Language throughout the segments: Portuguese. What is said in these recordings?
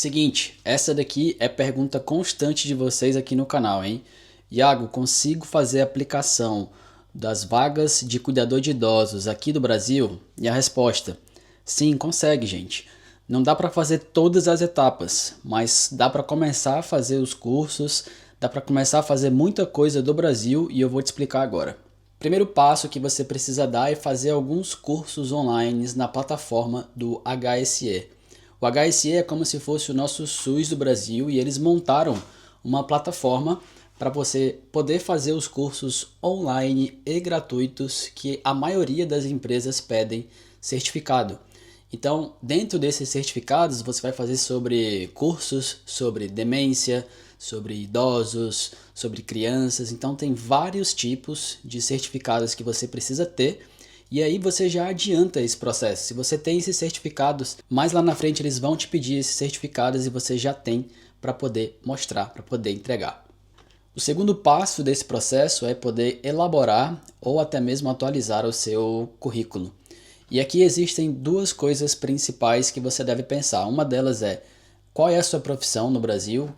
Seguinte, essa daqui é pergunta constante de vocês aqui no canal, hein? Iago, consigo fazer a aplicação das vagas de cuidador de idosos aqui do Brasil? E a resposta: sim, consegue, gente. Não dá para fazer todas as etapas, mas dá para começar a fazer os cursos, dá para começar a fazer muita coisa do Brasil e eu vou te explicar agora. Primeiro passo que você precisa dar é fazer alguns cursos online na plataforma do HSE. O HSE é como se fosse o nosso SUS do Brasil e eles montaram uma plataforma para você poder fazer os cursos online e gratuitos que a maioria das empresas pedem certificado. Então, dentro desses certificados, você vai fazer sobre cursos sobre demência, sobre idosos, sobre crianças. Então, tem vários tipos de certificados que você precisa ter. E aí você já adianta esse processo. Se você tem esses certificados, mais lá na frente eles vão te pedir esses certificados e você já tem para poder mostrar, para poder entregar. O segundo passo desse processo é poder elaborar ou até mesmo atualizar o seu currículo. E aqui existem duas coisas principais que você deve pensar. Uma delas é qual é a sua profissão no Brasil,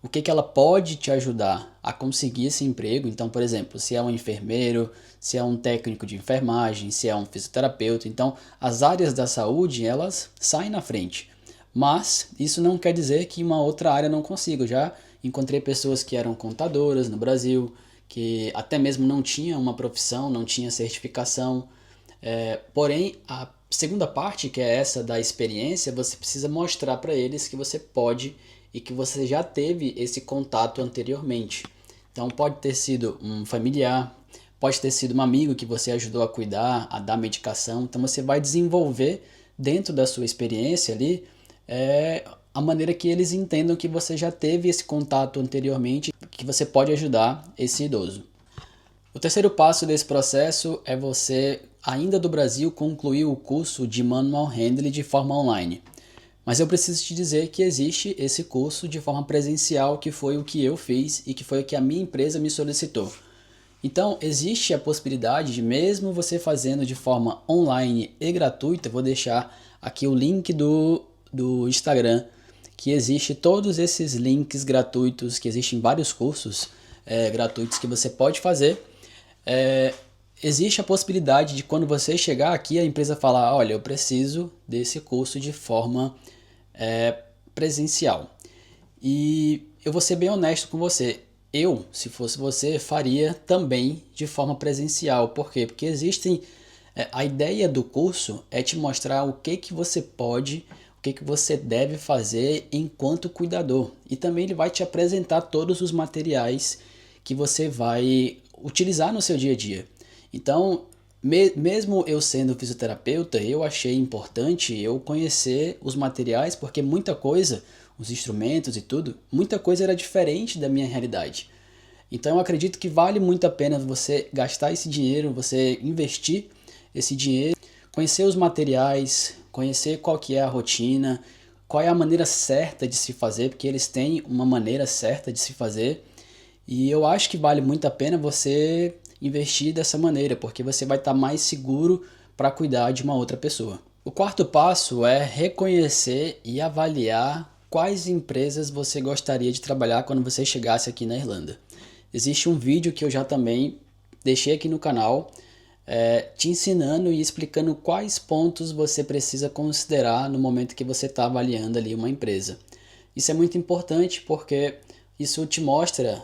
o que ela pode te ajudar a conseguir esse emprego. Então, por exemplo, se é um enfermeiro, se é um técnico de enfermagem, se é um fisioterapeuta. Então, as áreas da saúde, elas saem na frente. Mas isso não quer dizer que uma outra área não consiga. Eu já encontrei pessoas que eram contadoras no Brasil, que até mesmo não tinham uma profissão, não tinha certificação. Porém, a segunda parte, que é essa da experiência, você precisa mostrar para eles que você pode e que você já teve esse contato anteriormente. Então, pode ter sido um familiar, pode ter sido um amigo que você ajudou a cuidar, a dar medicação. Então, você vai desenvolver dentro da sua experiência ali a maneira que eles entendam que você já teve esse contato anteriormente, que você pode ajudar esse idoso. O terceiro passo desse processo é você, ainda do Brasil, concluir o curso de Manual Handling de forma online. Mas eu preciso te dizer que existe esse curso de forma presencial, que foi o que eu fiz e que foi o que a minha empresa me solicitou. Então, existe a possibilidade de, mesmo você fazendo de forma online e gratuita, vou deixar aqui o link do Instagram, que existe todos esses links gratuitos, que existem vários cursos gratuitos que você pode fazer. Existe a possibilidade de, quando você chegar aqui, a empresa falar: olha, eu preciso desse curso de forma presencial. E eu vou ser bem honesto com você. Eu, se fosse você, faria também de forma presencial. Por quê? Porque existem... a ideia do curso é te mostrar o que você pode, o que você deve fazer enquanto cuidador. E também ele vai te apresentar todos os materiais que você vai utilizar no seu dia a dia. Então, mesmo eu sendo fisioterapeuta, eu achei importante eu conhecer os materiais, porque muita coisa, os instrumentos e tudo, muita coisa era diferente da minha realidade. Então eu acredito que vale muito a pena você gastar esse dinheiro, você investir esse dinheiro, conhecer os materiais, conhecer qual que é a rotina, qual é a maneira certa de se fazer, porque eles têm uma maneira certa de se fazer. E eu acho que vale muito a pena você investir dessa maneira, porque você vai estar mais seguro para cuidar de uma outra pessoa. O quarto passo é reconhecer e avaliar quais empresas você gostaria de trabalhar quando você chegasse aqui na Irlanda. Existe um vídeo que eu já também deixei aqui no canal, te ensinando e explicando quais pontos você precisa considerar no momento que você está avaliando ali uma empresa. Isso é muito importante porque isso te mostra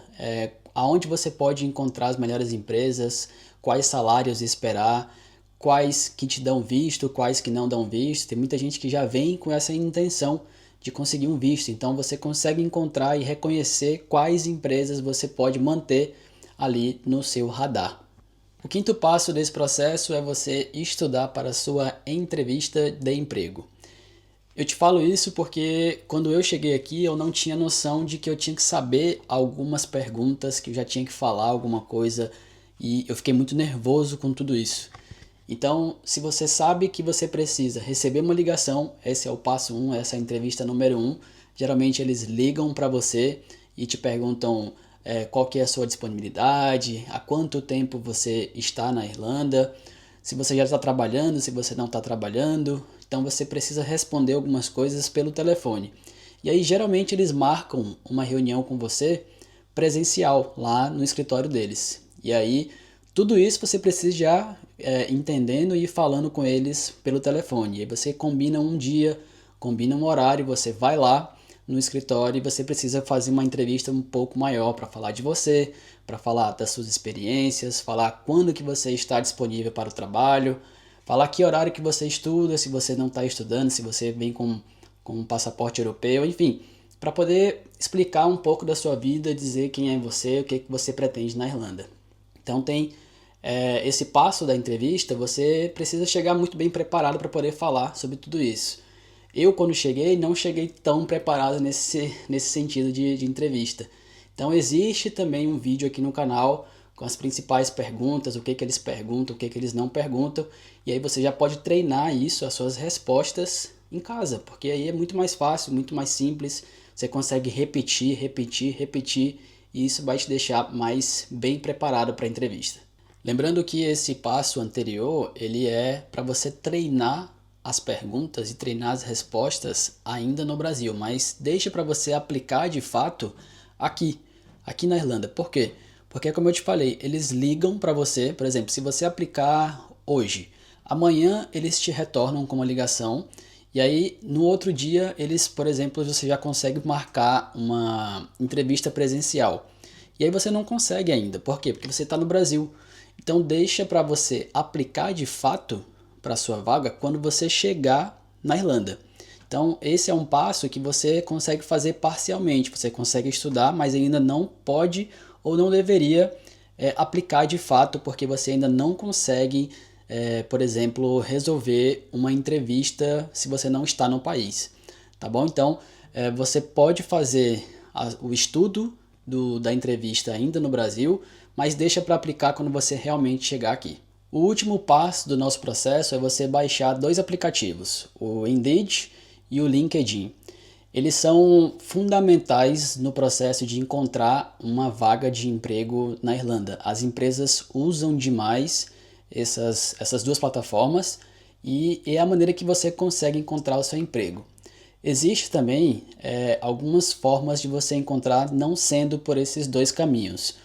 aonde você pode encontrar as melhores empresas, quais salários esperar, quais que te dão visto, quais que não dão visto. Tem muita gente que já vem com essa intenção de conseguir um visto. Então você consegue encontrar e reconhecer quais empresas você pode manter ali no seu radar. O quinto passo desse processo é você estudar para a sua entrevista de emprego. Eu te falo isso porque quando eu cheguei aqui eu não tinha noção de que eu tinha que saber algumas perguntas, que eu já tinha que falar alguma coisa, e eu fiquei muito nervoso com tudo isso. Então, se você sabe que você precisa receber uma ligação, esse é o passo 1, essa é a entrevista número 1. Geralmente eles ligam para você e te perguntam qual que é a sua disponibilidade, há quanto tempo você está na Irlanda, se você já está trabalhando, se você não está trabalhando. Então você precisa responder algumas coisas pelo telefone. E aí geralmente eles marcam uma reunião com você presencial lá no escritório deles. E aí tudo isso você precisa já entendendo e falando com eles pelo telefone. E aí você combina um dia, combina um horário, você vai lá no escritório e você precisa fazer uma entrevista um pouco maior para falar de você, para falar das suas experiências, falar quando que você está disponível para o trabalho, falar que horário que você estuda, se você não está estudando, se você vem com um passaporte europeu, enfim, para poder explicar um pouco da sua vida, dizer quem é você, o que você pretende na Irlanda. Então tem esse passo da entrevista, você precisa chegar muito bem preparado para poder falar sobre tudo isso. Eu, quando cheguei, não cheguei tão preparado nesse sentido de entrevista. Então existe também um vídeo aqui no canal com as principais perguntas, o que eles perguntam, o que eles não perguntam, e aí você já pode treinar isso, as suas respostas em casa, porque aí é muito mais fácil, muito mais simples, você consegue repetir, repetir, repetir, e isso vai te deixar mais bem preparado para a entrevista. Lembrando que esse passo anterior, ele é para você treinar as perguntas e treinar as respostas ainda no Brasil, mas deixa para você aplicar de fato aqui na Irlanda. Por quê? Porque como eu te falei, eles ligam para você, por exemplo, se você aplicar hoje, amanhã eles te retornam com uma ligação e aí no outro dia eles, por exemplo, você já consegue marcar uma entrevista presencial. E aí você não consegue ainda. Por quê? Porque você está no Brasil. Então deixa para você aplicar de fato para a sua vaga quando você chegar na Irlanda. Então esse é um passo que você consegue fazer parcialmente. Você consegue estudar, mas ainda não pode ou não deveria aplicar de fato, porque você ainda não consegue, por exemplo, resolver uma entrevista se você não está no país. Tá bom? Então você pode fazer o estudo da entrevista ainda no Brasil, mas deixa para aplicar quando você realmente chegar aqui. O último passo do nosso processo é você baixar dois aplicativos, o Indeed e o LinkedIn. Eles são fundamentais no processo de encontrar uma vaga de emprego na Irlanda. As empresas usam demais essas duas plataformas e é a maneira que você consegue encontrar o seu emprego. Existe também algumas formas de você encontrar não sendo por esses dois caminhos.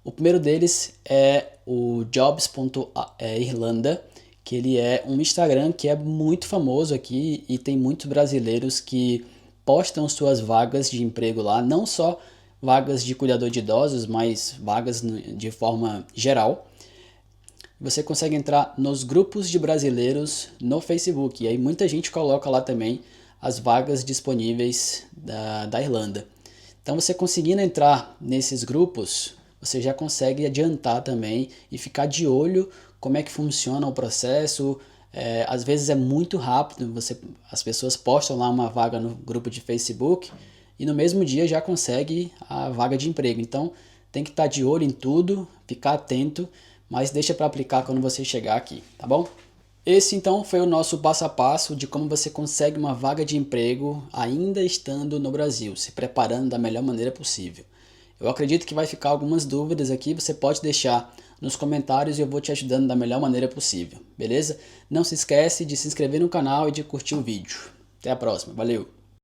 O primeiro deles é o jobs.irlanda, que ele é um Instagram que é muito famoso aqui e tem muitos brasileiros que postam suas vagas de emprego lá, não só vagas de cuidador de idosos, mas vagas de forma geral. Você consegue entrar nos grupos de brasileiros no Facebook, e aí muita gente coloca lá também as vagas disponíveis da Irlanda. Então você conseguindo entrar nesses grupos, você já consegue adiantar também e ficar de olho como é que funciona o processo. Às vezes é muito rápido, as pessoas postam lá uma vaga no grupo de Facebook e no mesmo dia já consegue a vaga de emprego. Então tem que estar de olho em tudo, ficar atento, mas deixa para aplicar quando você chegar aqui, tá bom? Esse então foi o nosso passo a passo de como você consegue uma vaga de emprego ainda estando no Brasil, se preparando da melhor maneira possível. Eu acredito que vai ficar algumas dúvidas aqui, você pode deixar nos comentários e eu vou te ajudando da melhor maneira possível, beleza? Não se esquece de se inscrever no canal e de curtir o vídeo. Até a próxima, valeu!